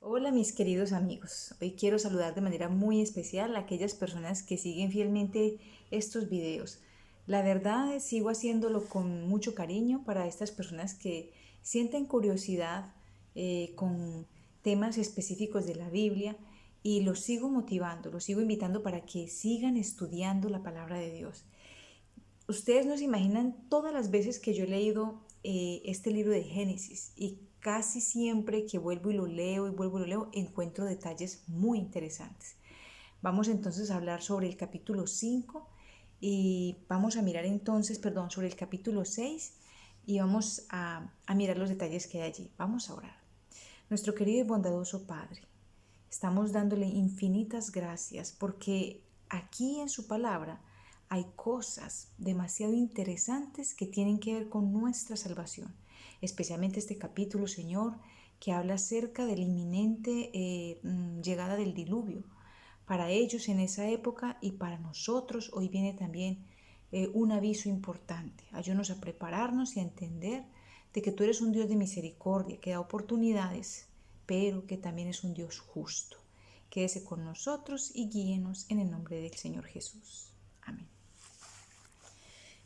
Hola mis queridos amigos, hoy quiero saludar de manera muy especial a aquellas personas que siguen fielmente estos videos. La verdad sigo haciéndolo con mucho cariño para estas personas que sienten curiosidad con temas específicos de la Biblia y los sigo motivando, los sigo invitando para que sigan estudiando la palabra de Dios. Ustedes no se imaginan todas las veces que yo he leído este libro de Génesis y casi siempre que vuelvo y lo leo y vuelvo y lo leo encuentro detalles muy interesantes. Vamos entonces a hablar sobre el capítulo 5 y vamos a mirar entonces, perdón, sobre el capítulo 6 y vamos a mirar los detalles que hay allí. Vamos a orar. Nuestro querido y bondadoso Padre, estamos dándole infinitas gracias porque aquí en su palabra hay cosas demasiado interesantes que tienen que ver con nuestra salvación, especialmente este capítulo, Señor, que habla acerca de la inminente llegada del diluvio. Para ellos en esa época y para nosotros hoy viene también un aviso importante. Ayúdanos a prepararnos y a entender de que tú eres un Dios de misericordia, que da oportunidades, pero que también es un Dios justo. Quédese con nosotros y guíenos en el nombre del Señor Jesús. Amén.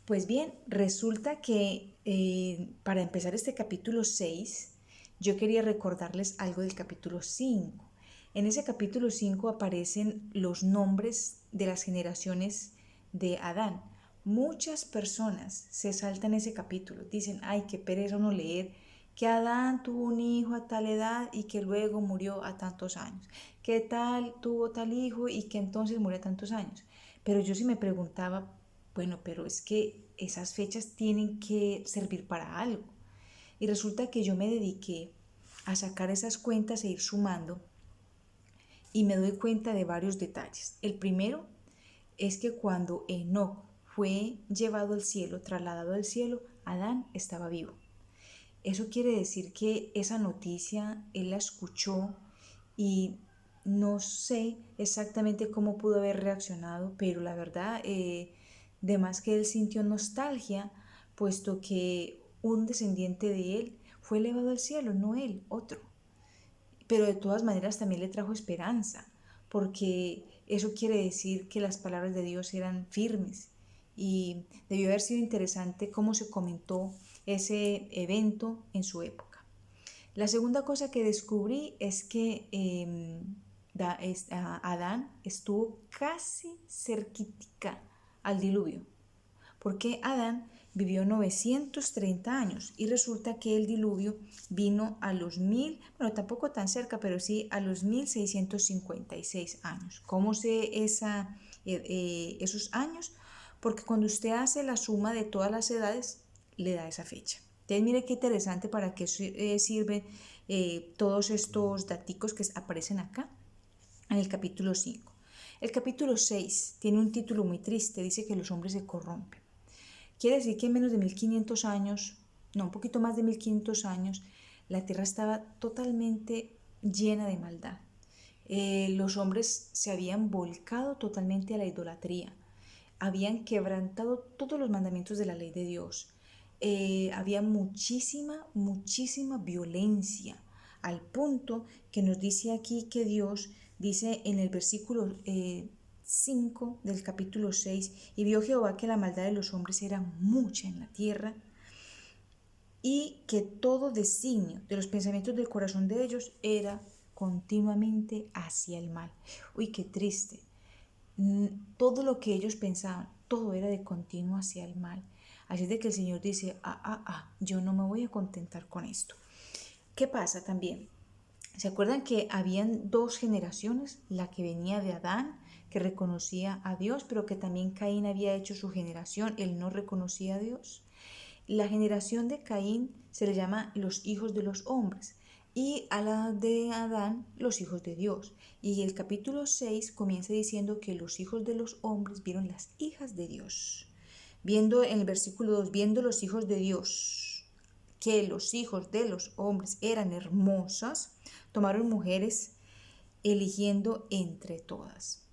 Pues bien, resulta que para empezar este capítulo 6, yo quería recordarles algo del capítulo 5. En ese capítulo 5 aparecen los nombres de las generaciones de Adán. Muchas personas se saltan ese capítulo, dicen, ay, qué pereza no leer que Adán tuvo un hijo a tal edad y que luego murió a tantos años, que tal tuvo tal hijo y que entonces murió a tantos años. Pero yo sí me preguntaba, bueno, pero es que esas fechas tienen que servir para algo. Y resulta que yo me dediqué a sacar esas cuentas e ir sumando y me doy cuenta de varios detalles. El primero es que cuando Enoc fue llevado al cielo, trasladado al cielo, Adán estaba vivo. Eso quiere decir que esa noticia él la escuchó y no sé exactamente cómo pudo haber reaccionado, pero la verdad, de más que él sintió nostalgia, puesto que un descendiente de él fue elevado al cielo, no él, otro. Pero de todas maneras también le trajo esperanza, porque eso quiere decir que las palabras de Dios eran firmes y debió haber sido interesante cómo se comentó ese evento en su época. La segunda cosa que descubrí es que Adán estuvo casi cerquita al diluvio, porque Adán vivió 930 años y resulta que el diluvio vino a los 1000, bueno, tampoco tan cerca, pero sí a los 1656 años. ¿Cómo sé esos años? Porque cuando usted hace la suma de todas las edades, le da esa fecha. Entonces, mire qué interesante para qué sirven todos estos daticos que aparecen acá en el capítulo 5. El capítulo 6 tiene un título muy triste, dice que los hombres se corrompen. Quiere decir que en menos de 1500 años, no, un poquito más de 1500 años, la tierra estaba totalmente llena de maldad. Los hombres se habían volcado totalmente a la idolatría, habían quebrantado todos los mandamientos de la ley de Dios. Había muchísima violencia, al punto que nos dice aquí que Dios dice en el versículo 5 del capítulo 6, y vio Jehová que la maldad de los hombres era mucha en la tierra y que todo designio de los pensamientos del corazón de ellos era continuamente hacia el mal. Uy, qué triste. Todo lo que ellos pensaban, todo era de continuo hacia el mal. Así es de que el Señor dice, yo no me voy a contentar con esto. ¿Qué pasa también? ¿Se acuerdan que habían dos generaciones? La que venía de Adán, que reconocía a Dios, pero que también Caín había hecho su generación, él no reconocía a Dios. La generación de Caín se le llama los hijos de los hombres y a la de Adán los hijos de Dios. Y el capítulo 6 comienza diciendo que los hijos de los hombres vieron las hijas de Dios. Viendo en el versículo 2, viendo los hijos de Dios, que los hijos de los hombres eran hermosas, tomaron mujeres eligiendo entre todas.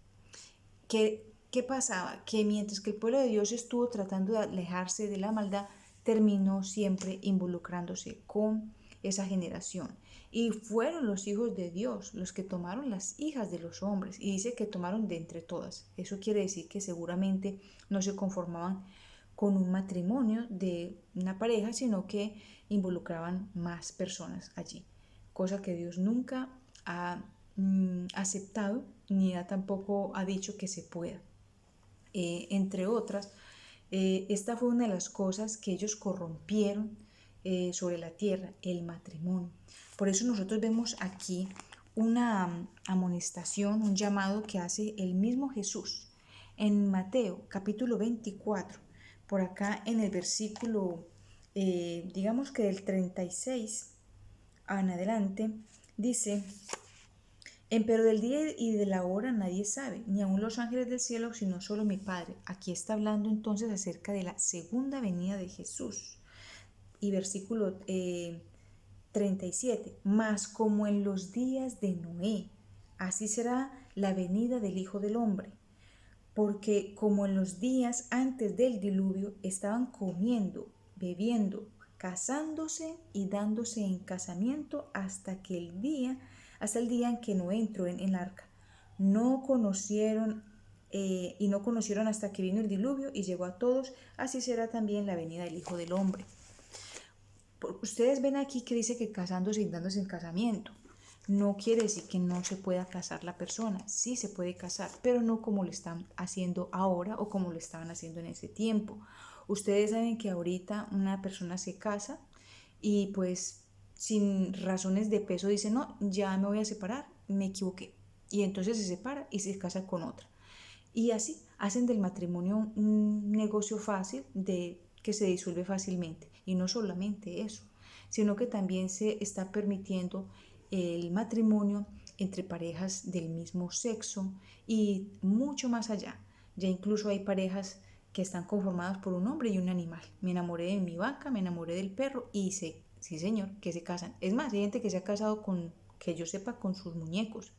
¿Qué pasaba? Que mientras que el pueblo de Dios estuvo tratando de alejarse de la maldad, terminó siempre involucrándose con esa generación. Y fueron los hijos de Dios los que tomaron las hijas de los hombres. Y dice que tomaron de entre todas. Eso quiere decir que seguramente no se conformaban con un matrimonio de una pareja, sino que involucraban más personas allí. Cosa que Dios nunca ha aceptado ni tampoco ha dicho que se pueda. Entre otras, esta fue una de las cosas que ellos corrompieron sobre la tierra, el matrimonio. Por eso nosotros vemos aquí una amonestación, un llamado que hace el mismo Jesús en Mateo capítulo 24, por acá en el versículo, digamos que del 36 en adelante, dice: Empero del día y de la hora nadie sabe, ni aun los ángeles del cielo, sino solo mi Padre. Aquí está hablando entonces acerca de la segunda venida de Jesús. Y versículo 37, mas como en los días de Noé, así será la venida del Hijo del Hombre. Porque como en los días antes del diluvio estaban comiendo, bebiendo, casándose y dándose en casamiento hasta el día en que Noé entró en el arca. No conocieron hasta que vino el diluvio y llegó a todos. Así será también la venida del Hijo del Hombre. Ustedes ven aquí que dice que casándose y dándose en casamiento. No quiere decir que no se pueda casar la persona, sí se puede casar, pero no como lo están haciendo ahora o como lo estaban haciendo en ese tiempo. Ustedes saben que ahorita una persona se casa y pues sin razones de peso dice: no, ya me voy a separar, me equivoqué. Y entonces se separa y se casa con otra. Y así hacen del matrimonio un negocio fácil que se disuelve fácilmente. Y no solamente eso, sino que también se está permitiendo el matrimonio entre parejas del mismo sexo y mucho más allá. Ya incluso hay parejas que están conformadas por un hombre y un animal. Me enamoré de mi vaca, me enamoré del perro y sí señor, que se casan. Es más, hay gente que se ha casado que yo sepa, con sus muñecos.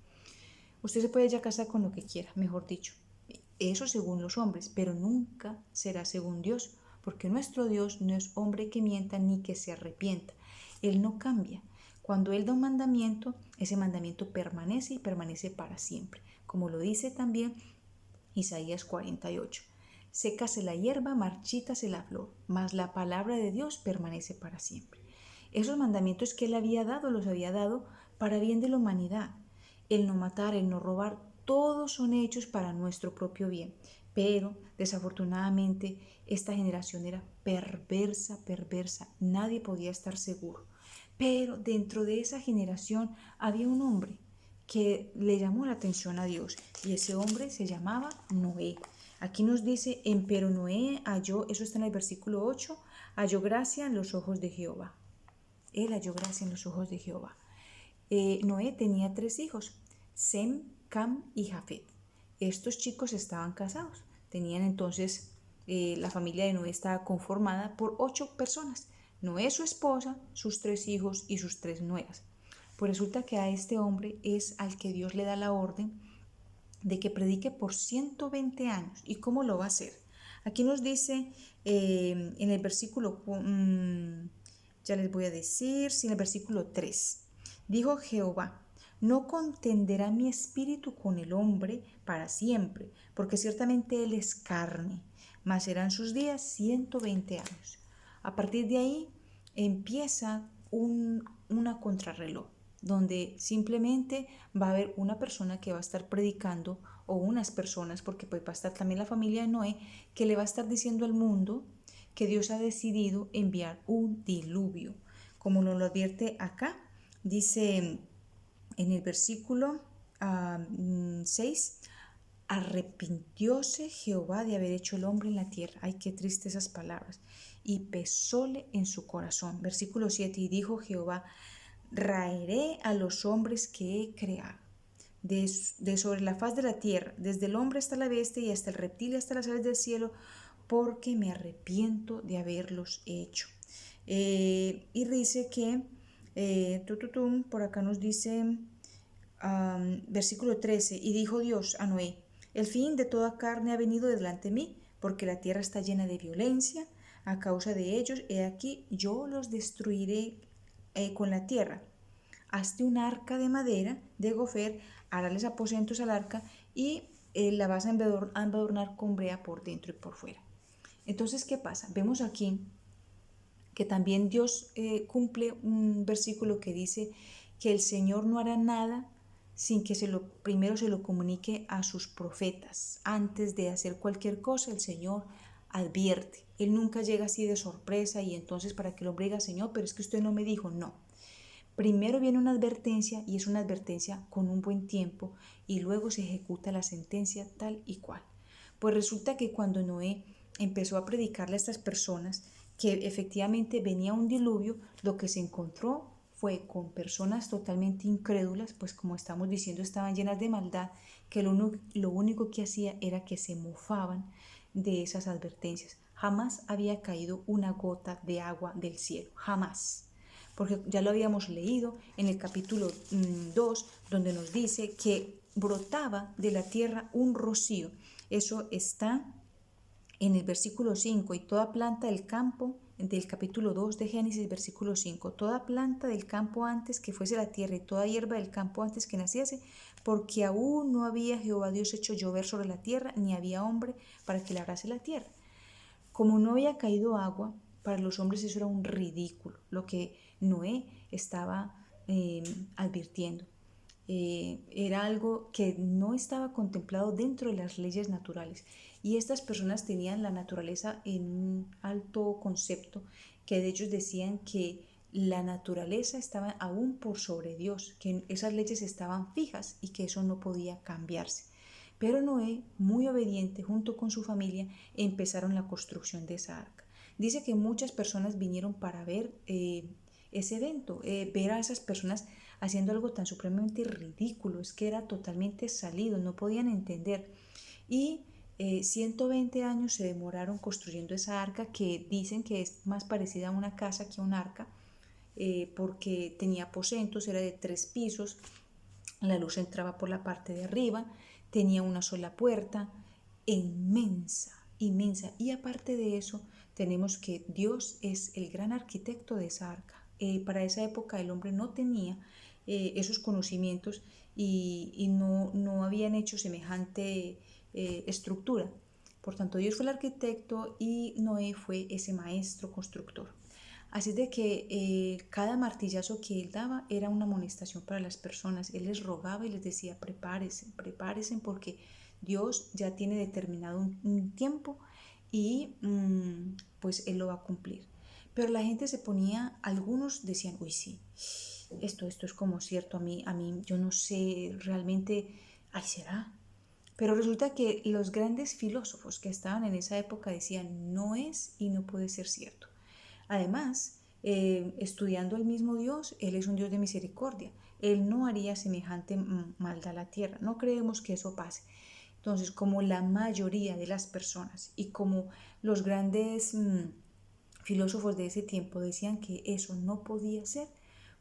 Usted se puede ya casar con lo que quiera, mejor dicho. Eso según los hombres, pero nunca será según Dios, porque nuestro Dios no es hombre que mienta ni que se arrepienta. Él no cambia. Cuando Él da un mandamiento, ese mandamiento permanece y permanece para siempre, como lo dice también Isaías 48. Sécase la hierba, marchítase la flor, mas la palabra de Dios permanece para siempre. Esos mandamientos que Él había dado, los había dado para bien de la humanidad. El no matar, el no robar, todos son hechos para nuestro propio bien. Pero desafortunadamente esta generación era perversa. Nadie podía estar seguro. Pero dentro de esa generación había un hombre que le llamó la atención a Dios, y ese hombre se llamaba Noé. Aquí nos dice: empero Noé halló, eso está en el versículo 8, halló gracia en los ojos de Jehová. Él halló gracia en los ojos de Jehová. Noé tenía 3 hijos, Sem, Cam y Jafet. Estos chicos estaban casados. Tenían entonces, la familia de Noé estaba conformada por 8 personas. Noé, su esposa, sus 3 hijos y sus 3 nueras. Pues resulta que a este hombre es al que Dios le da la orden de que predique por 120 años. ¿Y cómo lo va a hacer? Aquí nos dice en el versículo, ya les voy a decir, en el versículo 3. Dijo Jehová: no contenderá mi espíritu con el hombre para siempre, porque ciertamente él es carne, mas serán sus días 120 años. A partir de ahí empieza una contrarreloj, donde simplemente va a haber una persona que va a estar predicando, o unas personas, porque pues va a estar también la familia de Noé, que le va a estar diciendo al mundo que Dios ha decidido enviar un diluvio. Como nos lo advierte acá, dice en el versículo 6, arrepintióse Jehová de haber hecho el hombre en la tierra. Ay, qué triste esas palabras. Y pesóle en su corazón. Versículo 7, y dijo Jehová: raeré a los hombres que he creado de sobre la faz de la tierra, desde el hombre hasta la bestia y hasta el reptil y hasta las aves del cielo, porque me arrepiento de haberlos hecho. Y dice que por acá nos dice versículo 13, y dijo Dios a Noé: el fin de toda carne ha venido delante de mí, porque la tierra está llena de violencia a causa de ellos. He aquí, yo los destruiré con la tierra. Hazte un arca de madera de gofer, hárales aposentos al arca y la vas a embadurnar con brea por dentro y por fuera. Entonces, ¿qué pasa? Vemos aquí que también Dios cumple un versículo que dice que el Señor no hará nada sin que primero se lo comunique a sus profetas. Antes de hacer cualquier cosa, el Señor advierte. Él nunca llega así de sorpresa y entonces para que el hombre diga, Señor, pero es que usted no me dijo, no. Primero viene una advertencia y es una advertencia con un buen tiempo y luego se ejecuta la sentencia tal y cual. Pues resulta que cuando Noé empezó a predicarle a estas personas que efectivamente venía un diluvio, lo que se encontró fue con personas totalmente incrédulas, pues como estamos diciendo estaban llenas de maldad, que lo único que hacía era que se mofaban de esas advertencias. Jamás había caído una gota de agua del cielo, jamás. Porque ya lo habíamos leído en el capítulo 2, donde nos dice que brotaba de la tierra un rocío. Eso está en el versículo 5, y toda planta del campo, del capítulo 2 de Génesis, versículo 5, toda planta del campo antes que fuese la tierra y toda hierba del campo antes que naciese, porque aún no había Jehová Dios hecho llover sobre la tierra, ni había hombre para que labrase la tierra. Como no había caído agua, para los hombres eso era un ridículo, lo que Noé estaba advirtiendo. Era algo que no estaba contemplado dentro de las leyes naturales. Y estas personas tenían la naturaleza en un alto concepto, que de ellos decían que la naturaleza estaba aún por sobre Dios, que esas leyes estaban fijas y que eso no podía cambiarse. Pero Noé, muy obediente, junto con su familia, empezaron la construcción de esa arca. Dice que muchas personas vinieron para ver ese evento, ver a esas personas haciendo algo tan supremamente ridículo, es que era totalmente salido, no podían entender. Y 120 años se demoraron construyendo esa arca, que dicen que es más parecida a una casa que a un arca, porque tenía aposentos, era de 3 pisos, la luz entraba por la parte de arriba, tenía una sola puerta, inmensa, inmensa. Y aparte de eso, tenemos que Dios es el gran arquitecto de esa arca. Para esa época el hombre no tenía esos conocimientos y no habían hecho semejante estructura. Por tanto, Dios fue el arquitecto y Noé fue ese maestro constructor. Así de que cada martillazo que él daba era una amonestación para las personas. Él les rogaba y les decía, prepárense, prepárense porque Dios ya tiene determinado un tiempo y pues Él lo va a cumplir. Pero la gente se ponía, algunos decían, uy, sí, esto es como cierto, a mí, yo no sé realmente, ay, será. Pero resulta que los grandes filósofos que estaban en esa época decían, no es y no puede ser cierto. Además, estudiando el mismo Dios, Él es un Dios de misericordia. Él no haría semejante maldad a la tierra. No creemos que eso pase. Entonces, como la mayoría de las personas y como los grandes filósofos de ese tiempo decían que eso no podía ser,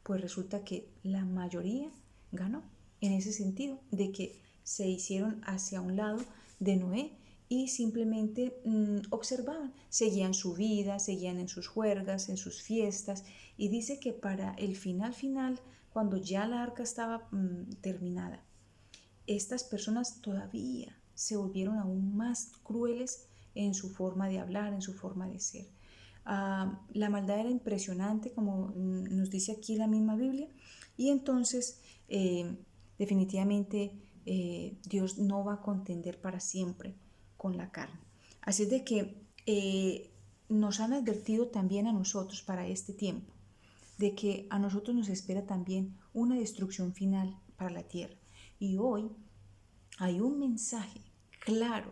pues resulta que la mayoría ganó en ese sentido, de que se hicieron hacia un lado de Noé y simplemente observaban, seguían su vida, seguían en sus juergas, en sus fiestas, y dice que para el final, cuando ya la arca estaba terminada, estas personas todavía se volvieron aún más crueles en su forma de hablar, en su forma de ser. La maldad era impresionante, como nos dice aquí la misma Biblia, y entonces definitivamente Dios no va a contender para siempre con la carne. Así es de que nos han advertido también a nosotros para este tiempo, de que a nosotros nos espera también una destrucción final para la tierra. Y hoy hay un mensaje claro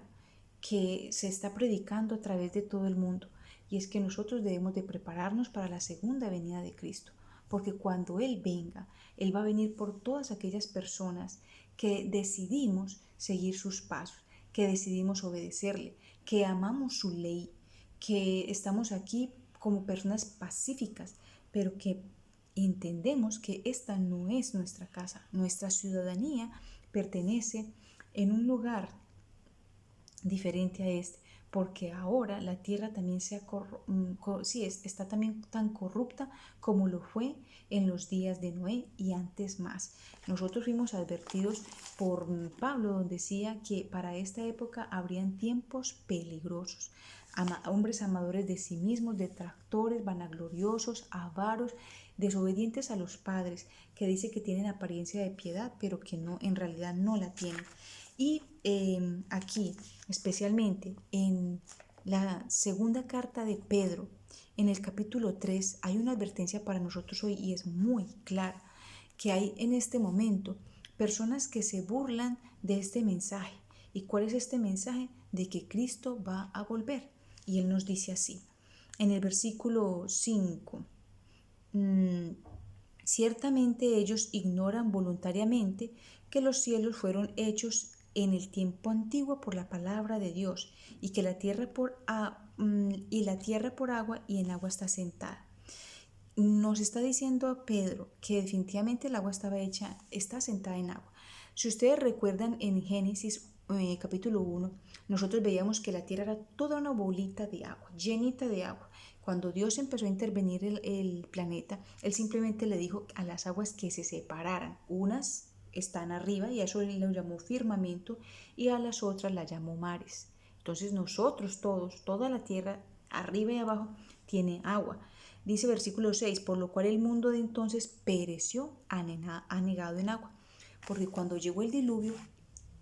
que se está predicando a través de todo el mundo, y es que nosotros debemos de prepararnos para la segunda venida de Cristo, porque cuando Él venga, Él va a venir por todas aquellas personas que decidimos seguir sus pasos, que decidimos obedecerle, que amamos su ley, que estamos aquí como personas pacíficas, pero que entendemos que esta no es nuestra casa, nuestra ciudadanía pertenece en un lugar diferente a este, porque ahora la tierra también está también tan corrupta como lo fue en los días de Noé y antes más. Nosotros fuimos advertidos por Pablo, donde decía que para esta época habrían tiempos peligrosos. Hombres amadores de sí mismos, detractores, vanagloriosos, avaros, desobedientes a los padres, que dice que tienen apariencia de piedad, pero que no, en realidad no la tienen. Y aquí, especialmente en la segunda carta de Pedro, en el capítulo 3, hay una advertencia para nosotros hoy y es muy clara, que hay en este momento personas que se burlan de este mensaje. ¿Y cuál es este mensaje? De que Cristo va a volver. Y Él nos dice así, en el versículo 5, ciertamente ellos ignoran voluntariamente que los cielos fueron hechos en el tiempo antiguo por la palabra de Dios y que la tierra por agua y en agua está sentada. Nos está diciendo Pedro que definitivamente el agua está sentada en agua. Si ustedes recuerdan en Génesis capítulo 1, nosotros veíamos que la tierra era toda una bolita de agua, llenita de agua. Cuando Dios empezó a intervenir el planeta, Él simplemente le dijo a las aguas que se separaran. Unas están arriba y a eso Él lo llamó firmamento y a las otras la llamó mares. Entonces nosotros todos, toda la tierra, arriba y abajo, tiene agua. Dice versículo 6, por lo cual el mundo de entonces pereció anegado en agua. Porque cuando llegó el diluvio,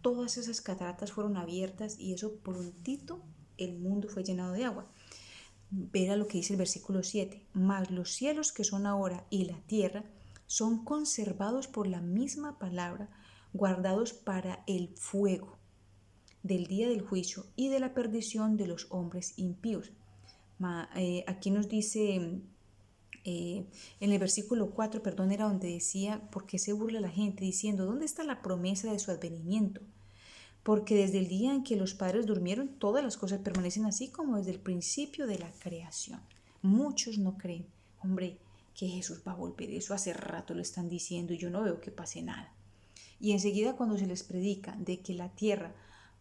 todas esas cataratas fueron abiertas y eso prontito el mundo fue llenado de agua. Verá lo que dice el versículo 7, mas los cielos que son ahora y la tierra son conservados por la misma palabra, guardados para el fuego del día del juicio y de la perdición de los hombres impíos. Aquí nos dice en el versículo 4, perdón, era donde decía, ¿por qué se burla la gente? Diciendo, ¿dónde está la promesa de su advenimiento? Porque desde el día en que los padres durmieron, todas las cosas permanecen así como desde el principio de la creación. Muchos no creen, hombre, que Jesús va a volver. Eso hace rato lo están diciendo y yo no veo que pase nada. Y enseguida cuando se les predica de que la tierra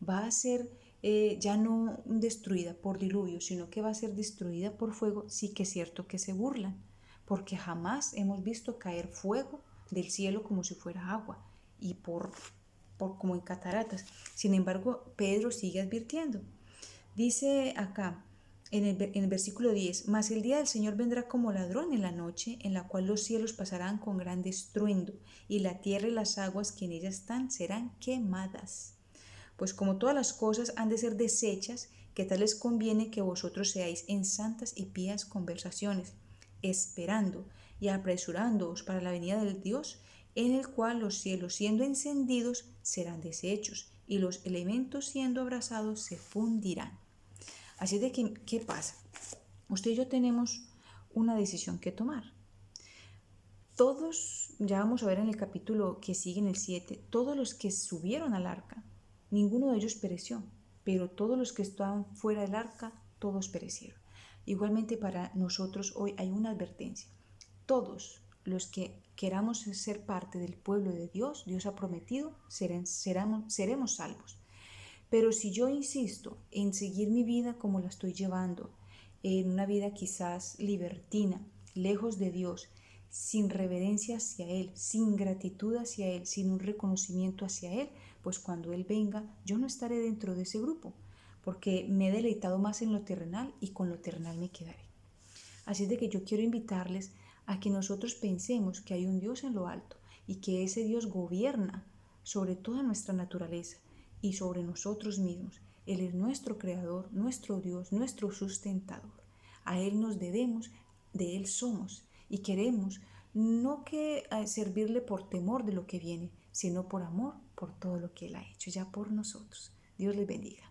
va a ser ya no destruida por diluvio, sino que va a ser destruida por fuego, sí que es cierto que se burlan, porque jamás hemos visto caer fuego del cielo como si fuera agua y como en cataratas. Sin embargo, Pedro sigue advirtiendo. Dice acá en el versículo 10, mas el día del Señor vendrá como ladrón en la noche, en la cual los cielos pasarán con gran estruendo, y la tierra y las aguas que en ella están serán quemadas. Pues como todas las cosas han de ser deshechas, que tal les conviene que vosotros seáis en santas y pías conversaciones, esperando y apresurándoos para la venida del Dios, en el cual los cielos siendo encendidos serán deshechos, y los elementos siendo abrasados se fundirán. Así de que, ¿qué pasa? Usted y yo tenemos una decisión que tomar. Todos, ya vamos a ver en el capítulo que sigue en el 7, todos los que subieron al arca, ninguno de ellos pereció, pero todos los que estaban fuera del arca, todos perecieron. Igualmente para nosotros hoy hay una advertencia. Todos los que queramos ser parte del pueblo de Dios, Dios ha prometido, seremos salvos. Pero si yo insisto en seguir mi vida como la estoy llevando, en una vida quizás libertina, lejos de Dios, sin reverencia hacia Él, sin gratitud hacia Él, sin un reconocimiento hacia Él, pues cuando Él venga, yo no estaré dentro de ese grupo, porque me he deleitado más en lo terrenal y con lo terrenal me quedaré. Así de que yo quiero invitarles a que nosotros pensemos que hay un Dios en lo alto y que ese Dios gobierna sobre toda nuestra naturaleza y sobre nosotros mismos. Él es nuestro creador, nuestro Dios, nuestro sustentador. A Él nos debemos, de Él somos y queremos no que servirle por temor de lo que viene, sino por amor por todo lo que Él ha hecho ya por nosotros. Dios les bendiga.